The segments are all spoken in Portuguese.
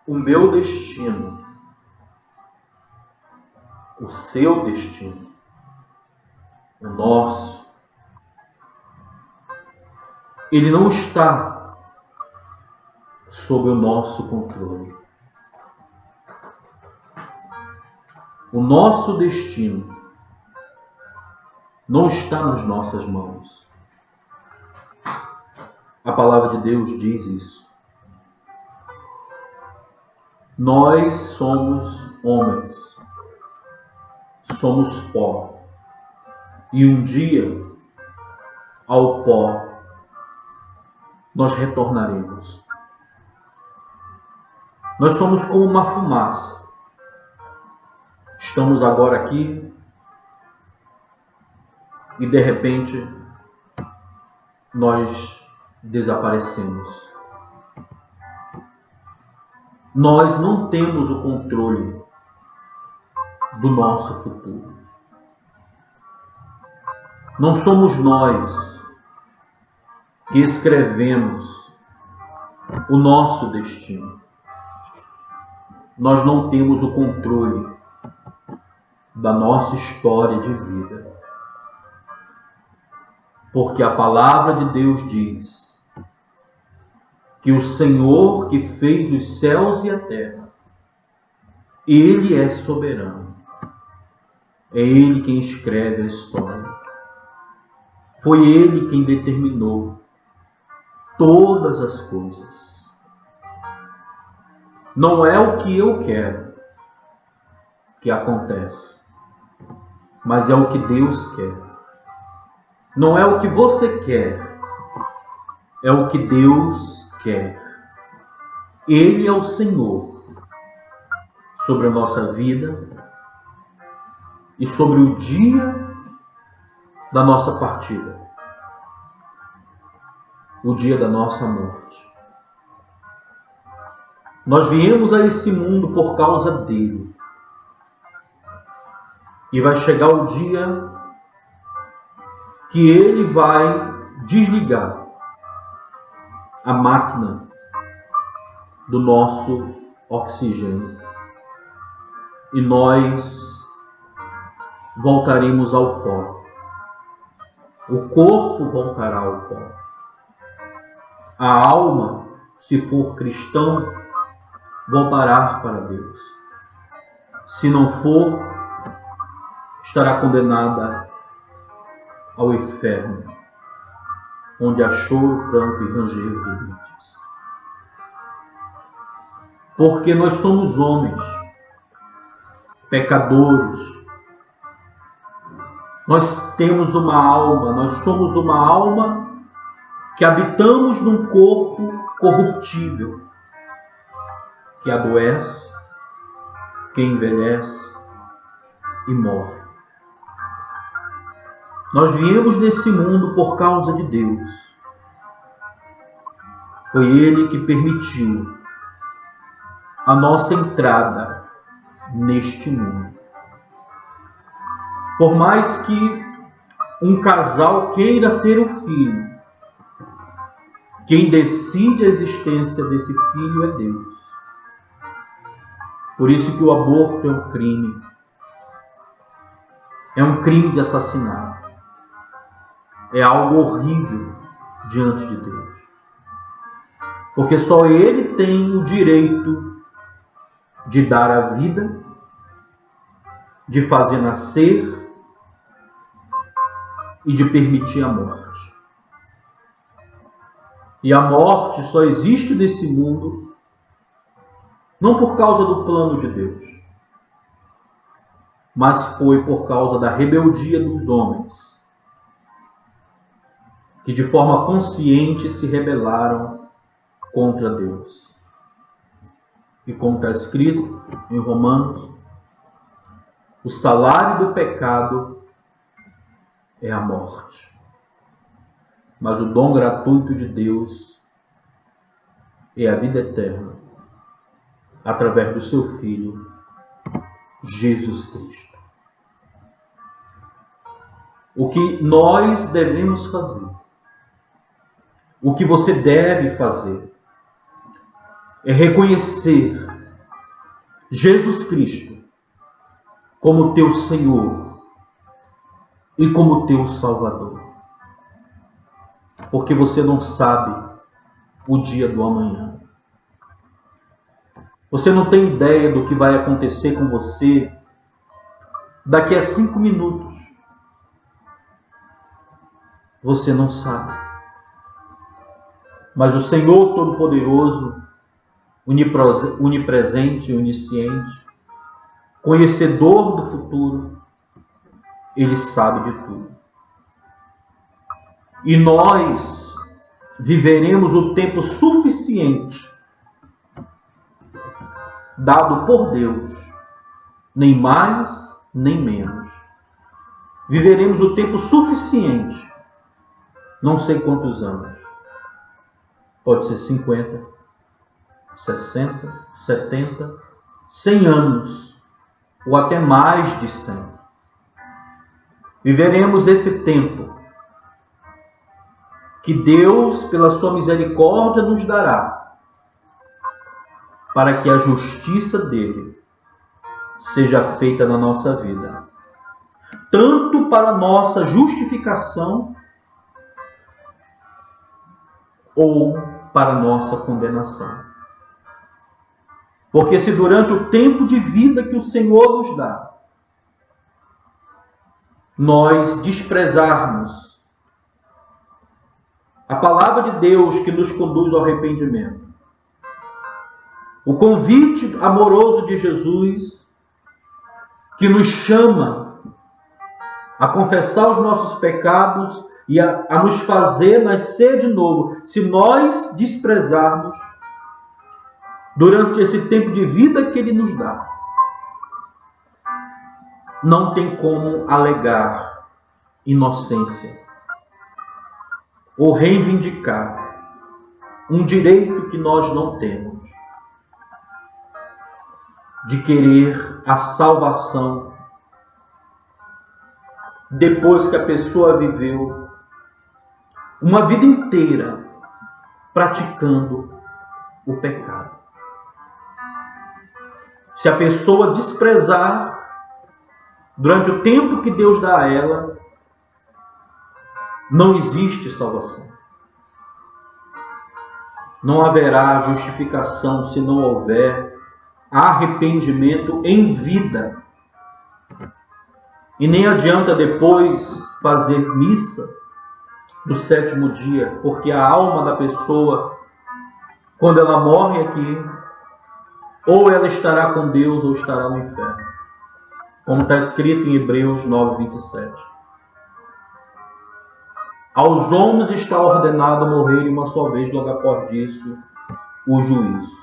o meu destino, o seu destino, o nosso, ele não está sob o nosso controle. O nosso destino não está nas nossas mãos. A palavra de Deus diz isso. Nós somos homens, somos pó, e um dia, ao pó, nós retornaremos. Nós somos como uma fumaça. Estamos agora aqui e de repente nós desaparecemos. Nós não temos o controle do nosso futuro. Não somos nós que escrevemos o nosso destino. Nós não temos o controle da nossa história de vida. Porque a palavra de Deus diz que o Senhor que fez os céus e a terra, Ele é soberano. É Ele quem escreve a história. Foi Ele quem determinou todas as coisas. Não é o que eu quero que acontece, mas é o que Deus quer. Não é o que você quer, é o que Deus quer. Ele é o Senhor sobre a nossa vida e sobre o dia da nossa partida, o dia da nossa morte. Nós viemos a esse mundo por causa dele. E vai chegar o dia que ele vai desligar a máquina do nosso oxigênio. E nós voltaremos ao pó. O corpo voltará ao pó. A alma, se for cristão, voltará para Deus. Se não for, estará condenada ao inferno, onde há choro, pranto e ranger de dentes. Porque nós somos homens, pecadores. Nós temos uma alma, nós somos uma alma que habitamos num corpo corruptível, que adoece, que envelhece e morre. Nós viemos nesse mundo por causa de Deus. Foi Ele que permitiu a nossa entrada neste mundo. Por mais que um casal queira ter um filho, quem decide a existência desse filho é Deus. Por isso que o aborto é um crime. É um crime de assassinato. É algo horrível diante de Deus. Porque só Ele tem o direito de dar a vida, de fazer nascer e de permitir a morte. E a morte só existe nesse mundo não por causa do plano de Deus, mas foi por causa da rebeldia dos homens, que de forma consciente se rebelaram contra Deus. E como está escrito em Romanos, o salário do pecado é a morte. Mas o dom gratuito de Deus é a vida eterna, através do seu Filho, Jesus Cristo. O que nós devemos fazer, o que você deve fazer, é reconhecer Jesus Cristo como teu Senhor e como teu Salvador. Porque você não sabe o dia do amanhã. Você não tem ideia do que vai acontecer com você daqui a 5 minutos. Você não sabe. Mas o Senhor Todo-Poderoso, onipresente, onisciente, conhecedor do futuro, Ele sabe de tudo. E nós viveremos o tempo suficiente dado por Deus, nem mais, nem menos. Viveremos o tempo suficiente, não sei quantos anos. Pode ser 50, 60, 70, 100 anos, ou até mais de 100. Viveremos esse tempo que Deus, pela sua misericórdia, nos dará, para que a justiça dele seja feita na nossa vida, tanto para a nossa justificação ou para a nossa condenação. Porque se durante o tempo de vida que o Senhor nos dá, nós desprezarmos a palavra de Deus que nos conduz ao arrependimento, o convite amoroso de Jesus, que nos chama a confessar os nossos pecados e a nos fazer nascer de novo, se nós desprezarmos durante esse tempo de vida que Ele nos dá, não tem como alegar inocência ou reivindicar um direito que nós não temos, de querer a salvação depois que a pessoa viveu uma vida inteira praticando o pecado. Se a pessoa desprezar durante o tempo que Deus dá a ela, não existe salvação. Não haverá justificação se não houver arrependimento em vida. E nem adianta depois fazer missa do 7º dia, porque a alma da pessoa, quando ela morre aqui, ou ela estará com Deus ou estará no inferno. Como está escrito em Hebreus 9:27. Aos homens está ordenado morrerem uma só vez, logo após disso, o juízo.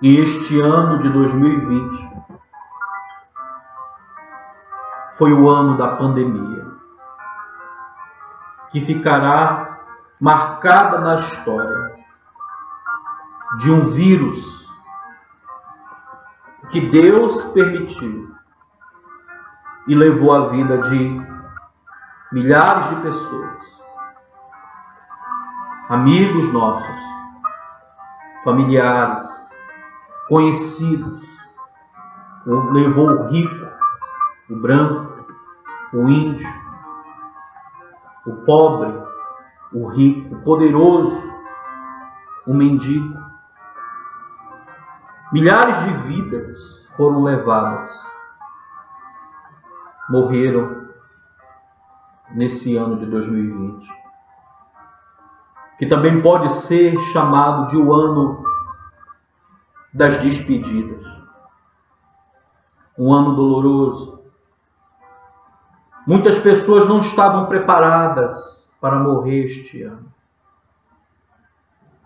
E este ano de 2020 foi o ano da pandemia, que ficará marcada na história de um vírus que Deus permitiu e levou a vida de milhares de pessoas, amigos nossos, familiares, conhecidos. Levou o rico, o branco, o índio, o pobre, o rico, o poderoso, o mendigo. Milhares de vidas foram levadas, morreram nesse ano de 2020, que também pode ser chamado de o ano das despedidas, um ano doloroso. Muitas pessoas não estavam preparadas para morrer este ano,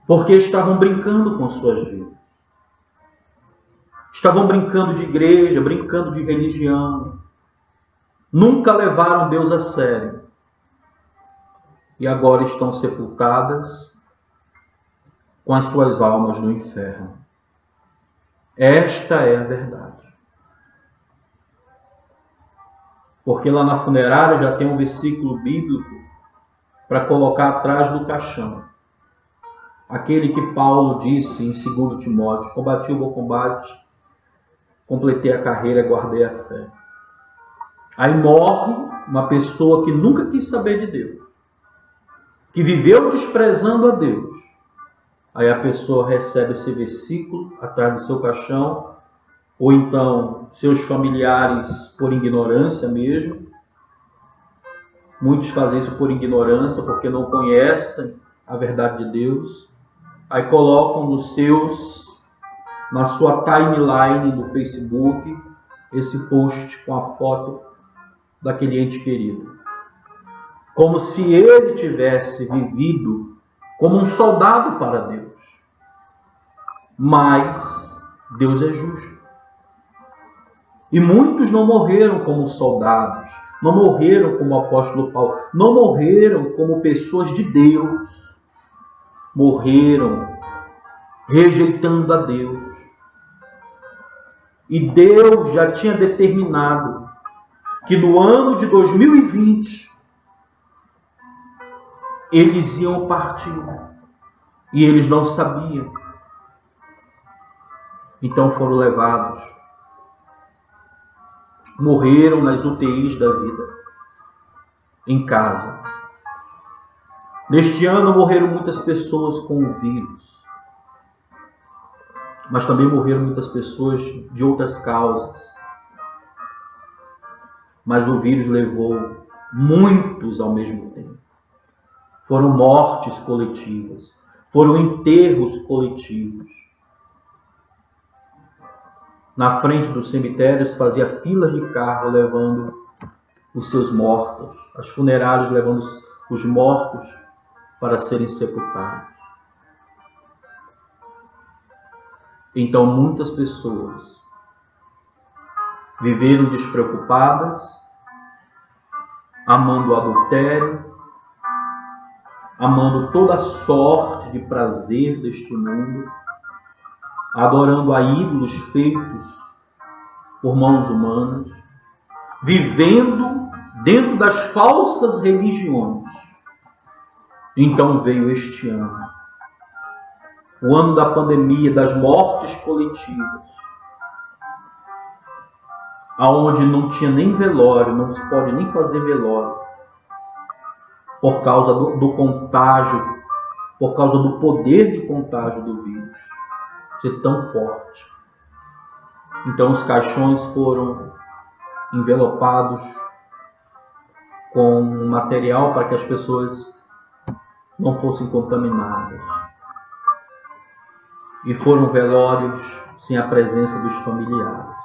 porque estavam brincando com suas vidas. Estavam brincando de igreja, brincando de religião. Nunca levaram Deus a sério. E agora estão sepultadas com as suas almas no inferno. Esta é a verdade. Porque lá na funerária já tem um versículo bíblico para colocar atrás do caixão. aquele que Paulo disse em 2 Timóteo: combati o bom combate, completei a carreira, guardei a fé. Aí morre uma pessoa que nunca quis saber de Deus, que viveu desprezando a Deus. Aí a pessoa recebe esse versículo atrás do seu caixão, ou então seus familiares por ignorância mesmo. Muitos fazem isso por ignorância, porque não conhecem a verdade de Deus. Aí colocam na sua timeline do Facebook, esse post com a foto daquele ente querido. Como se ele tivesse vivido como um soldado para Deus. Mas Deus é justo. E muitos não morreram como soldados, não morreram como o apóstolo Paulo, não morreram como pessoas de Deus. Morreram rejeitando a Deus. E Deus já tinha determinado que no ano de 2020 eles iam partir. E eles não sabiam. Então foram levados. Morreram nas UTIs da vida, em casa. Neste ano morreram muitas pessoas com o vírus. Mas também morreram muitas pessoas de outras causas. Mas o vírus levou muitos ao mesmo tempo. Foram mortes coletivas. Foram enterros coletivos. Na frente dos cemitérios fazia filas de carro levando os seus mortos. As funerárias levando os mortos para serem sepultados. Então muitas pessoas viveram despreocupadas, amando o adultério, amando toda sorte de prazer deste mundo, adorando a ídolos feitos por mãos humanas, vivendo dentro das falsas religiões. Então veio este ano, o ano da pandemia, das mortes coletivas, aonde não tinha nem velório, não se pode nem fazer velório, por causa do contágio, por causa do poder de contágio do vírus ser tão forte. Então os caixões foram envelopados com material para que as pessoas não fossem contaminadas. E foram velórios sem a presença dos familiares.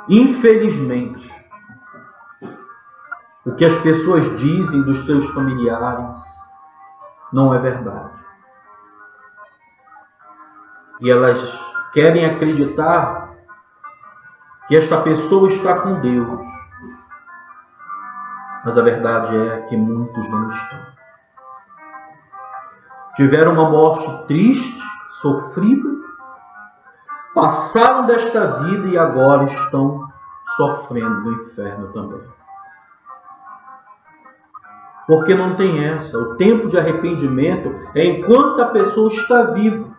Infelizmente, o que as pessoas dizem dos seus familiares não é verdade. E elas querem acreditar que esta pessoa está com Deus. Mas a verdade é que muitos não estão. Tiveram uma morte triste, sofrida, passaram desta vida e agora estão sofrendo no inferno também. Porque não tem essa. O tempo de arrependimento é enquanto a pessoa está viva.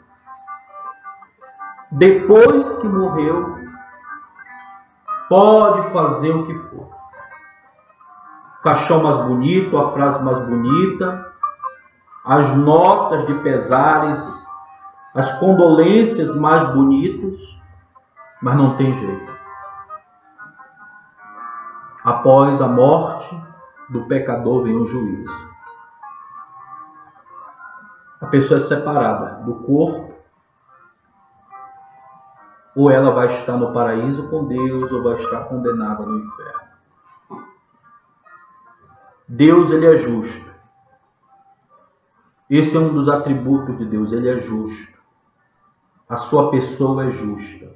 Depois que morreu, pode fazer o que for. O caixão mais bonito, a frase mais bonita, as notas de pesares, as condolências mais bonitas, mas não tem jeito. Após a morte do pecador vem o juízo. A pessoa é separada do corpo, ou ela vai estar no paraíso com Deus, ou vai estar condenada no inferno. Deus, ele é justo. Esse é um dos atributos de Deus, ele é justo. A sua pessoa é justa.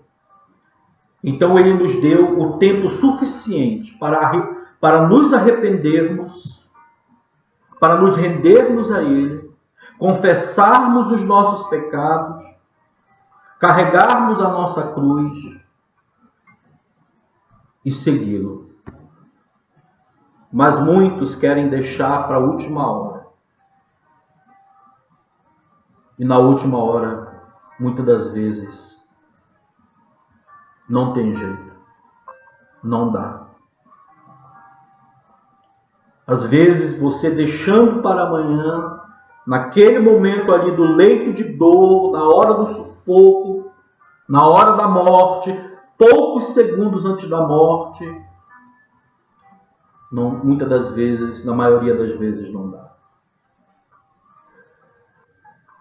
Então ele nos deu o tempo suficiente para nos arrependermos, para nos rendermos a ele, confessarmos os nossos pecados, carregarmos a nossa cruz e segui-lo. Mas muitos querem deixar para a última hora. E na última hora, muitas das vezes, não tem jeito, não dá. Às vezes você deixando para amanhã, naquele momento ali do leito de dor, na hora do sufoco, na hora da morte, poucos segundos antes da morte, não, muitas das vezes, na maioria das vezes, não dá.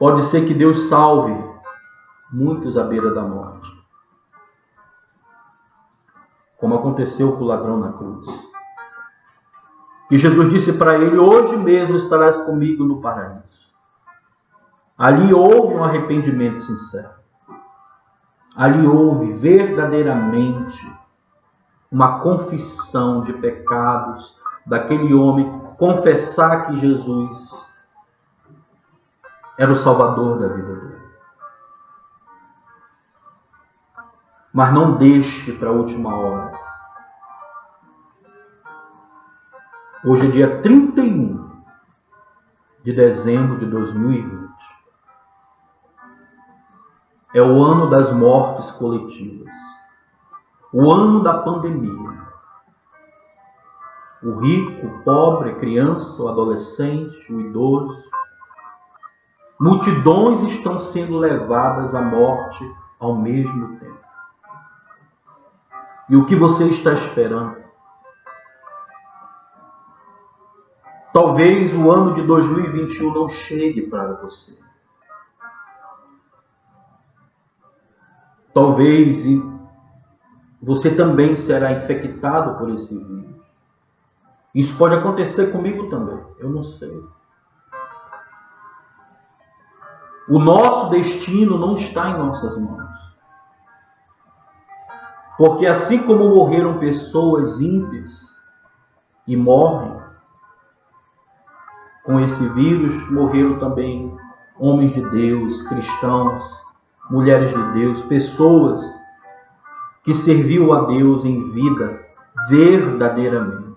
Pode ser que Deus salve muitos à beira da morte, como aconteceu com o ladrão na cruz. Que Jesus disse para ele: hoje mesmo estarás comigo no paraíso. Ali houve um arrependimento sincero. Ali houve verdadeiramente uma confissão de pecados daquele homem, confessar que Jesus era o Salvador da vida dele. Mas não deixe para a última hora. Hoje é dia 31 de dezembro de 2020. É o ano das mortes coletivas. O ano da pandemia. O rico, o pobre, a criança, o adolescente, o idoso. Multidões estão sendo levadas à morte ao mesmo tempo. E o que você está esperando? Talvez o ano de 2021 não chegue para você. Talvez você também será infectado por esse vírus. Isso pode acontecer comigo também, eu não sei. O nosso destino não está em nossas mãos. Porque assim como morreram pessoas ímpias e morrem com esse vírus, morreram também homens de Deus, cristãos, mulheres de Deus, pessoas que serviam a Deus em vida verdadeiramente.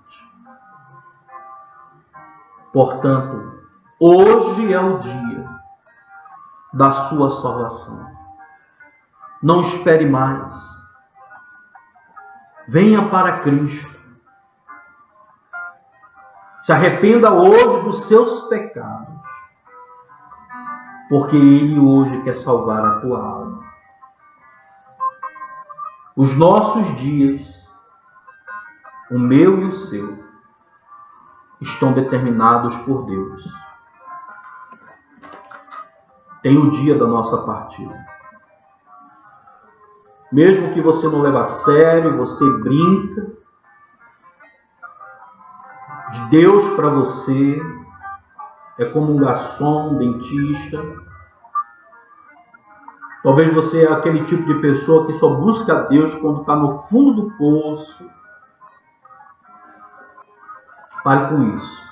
Portanto, hoje é o dia da sua salvação. Não espere mais. Venha para Cristo. Se arrependa hoje dos seus pecados, porque Ele hoje quer salvar a tua alma. Os nossos dias, o meu e o seu, estão determinados por Deus. Tem o dia da nossa partida. Mesmo que você não leve a sério, você brinca, de Deus para você é como um garçom, um dentista. Talvez você é aquele tipo de pessoa que só busca a Deus quando está no fundo do poço. Pare com isso.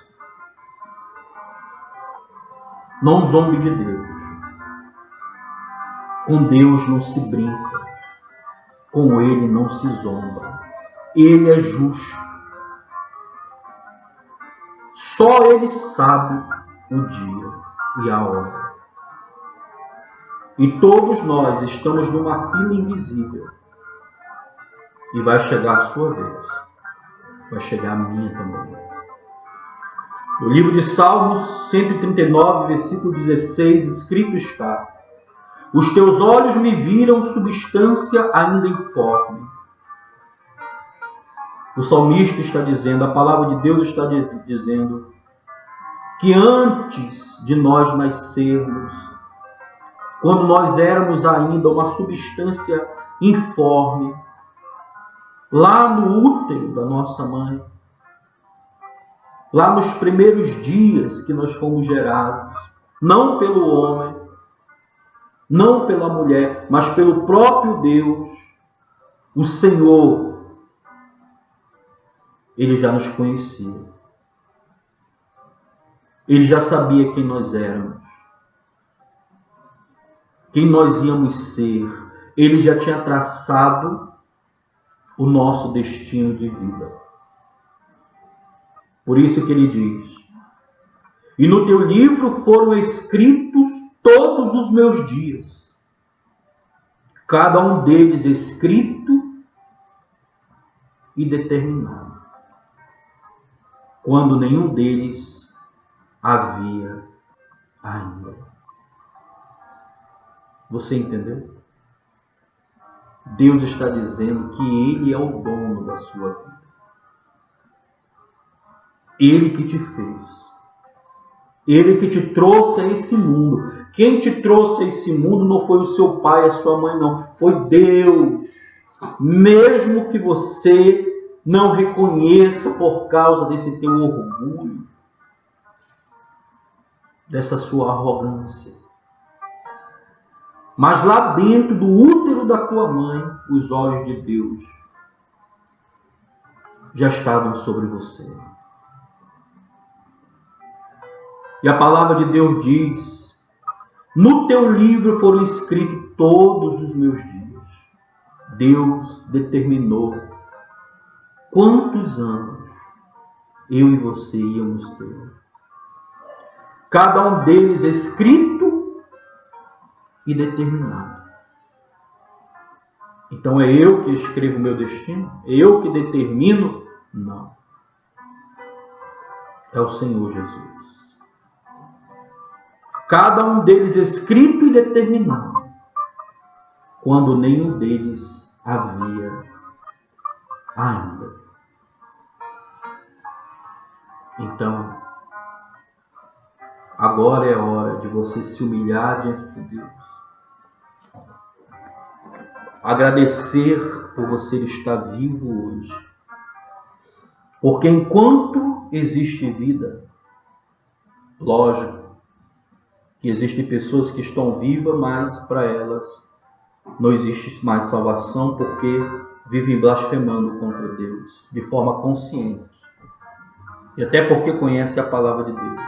Não zombe de Deus. Com Deus não se brinca. Com Ele não se zomba. Ele é justo. Só Ele sabe o dia e a hora. E todos nós estamos numa fila invisível. E vai chegar a sua vez. Vai chegar a minha também. No livro de Salmos 139, versículo 16, escrito está: os teus olhos me viram substância ainda informe. O salmista está dizendo, a palavra de Deus está dizendo, que antes de nós nascermos, quando nós éramos ainda uma substância informe, lá no útero da nossa mãe, lá nos primeiros dias que nós fomos gerados, não pelo homem, não pela mulher, mas pelo próprio Deus, o Senhor, Ele já nos conhecia. Ele já sabia quem nós éramos, quem nós íamos ser. Ele já tinha traçado o nosso destino de vida. Por isso que ele diz: e no teu livro foram escritos todos os meus dias, cada um deles escrito e determinado, quando nenhum deles havia ainda. Você entendeu? Deus está dizendo que Ele é o dono da sua vida. Ele que te fez. Ele que te trouxe a esse mundo. Quem te trouxe a esse mundo não foi o seu pai, a sua mãe, não. Foi Deus. Mesmo que você não reconheça por causa desse teu orgulho, dessa sua arrogância. Mas lá dentro do útero da tua mãe, os olhos de Deus já estavam sobre você. E a palavra de Deus diz: no teu livro foram escritos todos os meus dias. Deus determinou quantos anos eu e você íamos ter. Cada um deles escrito e determinado. Então é eu que escrevo o meu destino? É eu que determino? Não. É o Senhor Jesus. Cada um deles escrito e determinado, quando nenhum deles havia ainda. Então, agora é hora de você se humilhar diante de Deus. Agradecer por você estar vivo hoje. Porque enquanto existe vida, lógico que existem pessoas que estão vivas, mas para elas não existe mais salvação porque vivem blasfemando contra Deus de forma consciente. E até porque conhece a palavra de Deus.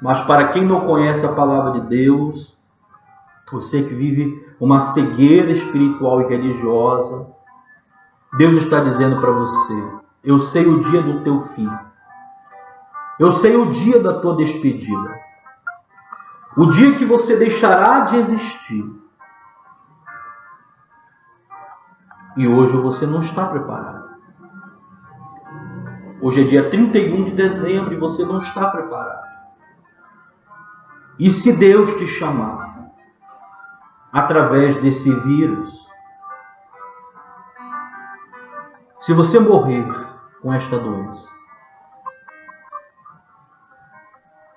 Mas para quem não conhece a palavra de Deus, você que vive uma cegueira espiritual e religiosa, Deus está dizendo para você: eu sei o dia do teu fim. Eu sei o dia da tua despedida. O dia que você deixará de existir. E hoje você não está preparado. Hoje é dia 31 de dezembro e você não está preparado. E se Deus te chamar através desse vírus, se você morrer com esta doença,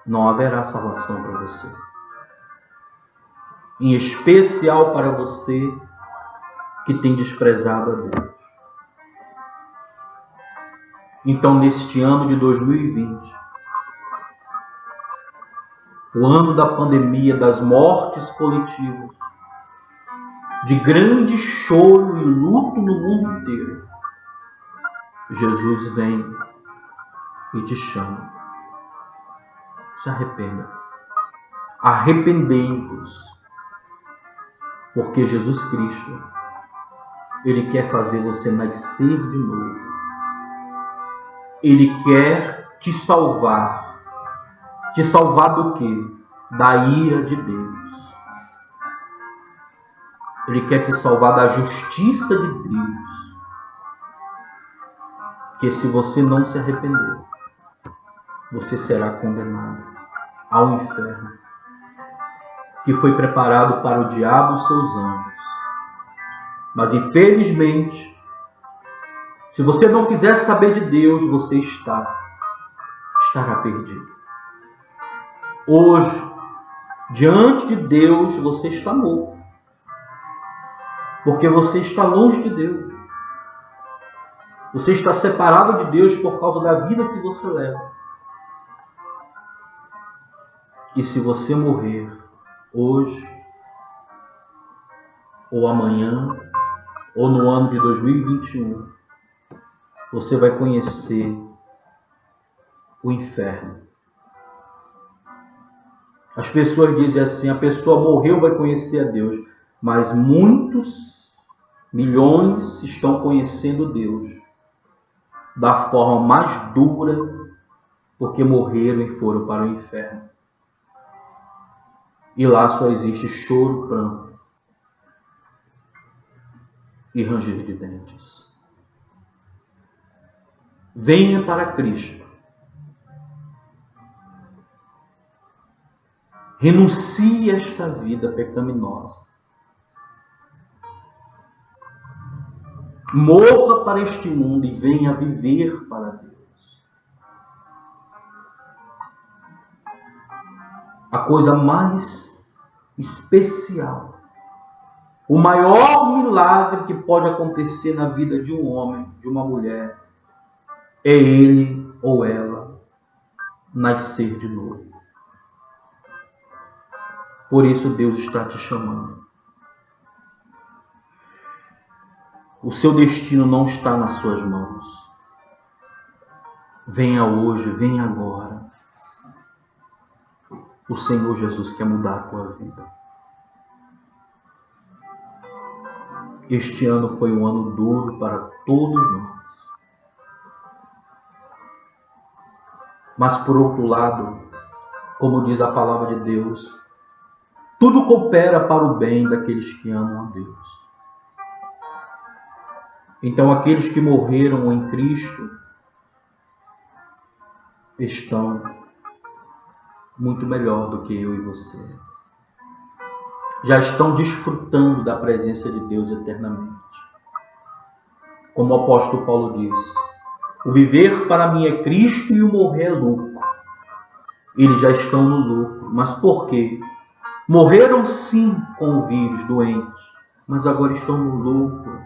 não haverá salvação para você. Em especial para você que tem desprezado a Deus. Então, neste ano de 2020, o ano da pandemia, das mortes coletivas, de grande choro e luto no mundo inteiro, Jesus vem e te chama. Se arrependa. Arrependei-vos. Porque Jesus Cristo, Ele quer fazer você nascer de novo. Ele quer te salvar. Te salvar do quê? Da ira de Deus. Ele quer te salvar da justiça de Deus. Que se você não se arrepender, você será condenado ao inferno, que foi preparado para o diabo e os seus anjos. Mas infelizmente, se você não quiser saber de Deus, você estará perdido. Hoje, diante de Deus, você está morto. Porque você está longe de Deus. Você está separado de Deus por causa da vida que você leva. E se você morrer hoje, ou amanhã, ou no ano de 2021, você vai conhecer o inferno. As pessoas dizem assim: a pessoa morreu, vai conhecer a Deus. Mas muitos, milhões, estão conhecendo Deus da forma mais dura, porque morreram e foram para o inferno. E lá só existe choro, pranto e ranger de dentes. Venha para Cristo. Renuncie a esta vida pecaminosa. Morra para este mundo e venha viver para Deus. A coisa mais especial, o maior milagre que pode acontecer na vida de um homem, de uma mulher, é ele ou ela nascer de novo. Por isso Deus está te chamando. O seu destino não está nas suas mãos. Venha hoje, venha agora. O Senhor Jesus quer mudar a tua vida. Este ano foi um ano duro para todos nós. Mas por outro lado, como diz a palavra de Deus, tudo coopera para o bem daqueles que amam a Deus. Então aqueles que morreram em Cristo estão muito melhor do que eu e você. Já estão desfrutando da presença de Deus eternamente. Como o apóstolo Paulo diz, o viver para mim é Cristo e o morrer é lucro. Eles já estão no lucro. Mas por quê? Morreram sim com o vírus, doentes, mas agora estão no lucro.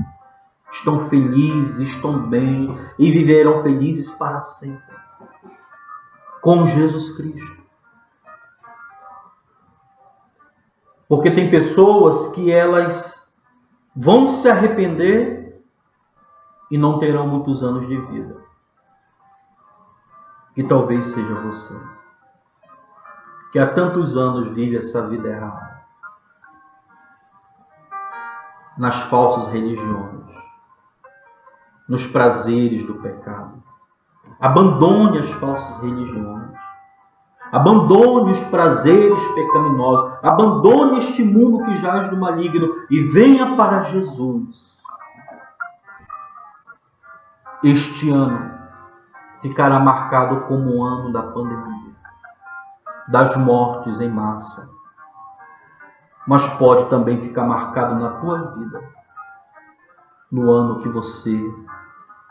Estão felizes, estão bem e viverão felizes para sempre com Jesus Cristo. Porque tem pessoas que elas vão se arrepender e não terão muitos anos de vida. Que talvez seja você, que há tantos anos vive essa vida errada, nas falsas religiões, nos prazeres do pecado. Abandone as falsas religiões. Abandone os prazeres pecaminosos. Abandone este mundo que jaz do maligno e venha para Jesus. Este ano ficará marcado como o ano da pandemia, das mortes em massa. Mas pode também ficar marcado na tua vida, no ano que você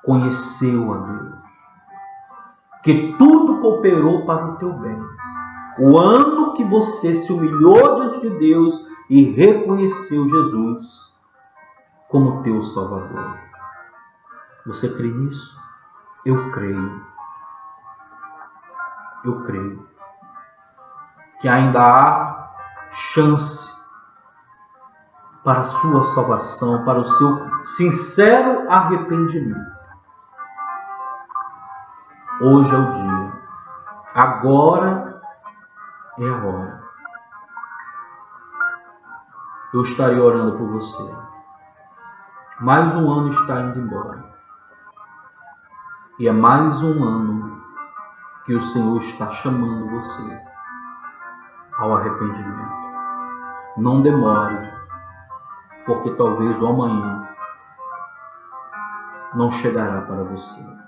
conheceu a Deus, que tudo cooperou para o teu bem. O ano que você se humilhou diante de Deus e reconheceu Jesus como teu Salvador. Você crê nisso? Eu creio. Eu creio que ainda há chance para a sua salvação, para o seu sincero arrependimento. Hoje é o dia. Agora é a hora. Eu estarei orando por você. Mais um ano está indo embora. E é mais um ano que o Senhor está chamando você ao arrependimento. Não demore, porque talvez o amanhã não chegará para você.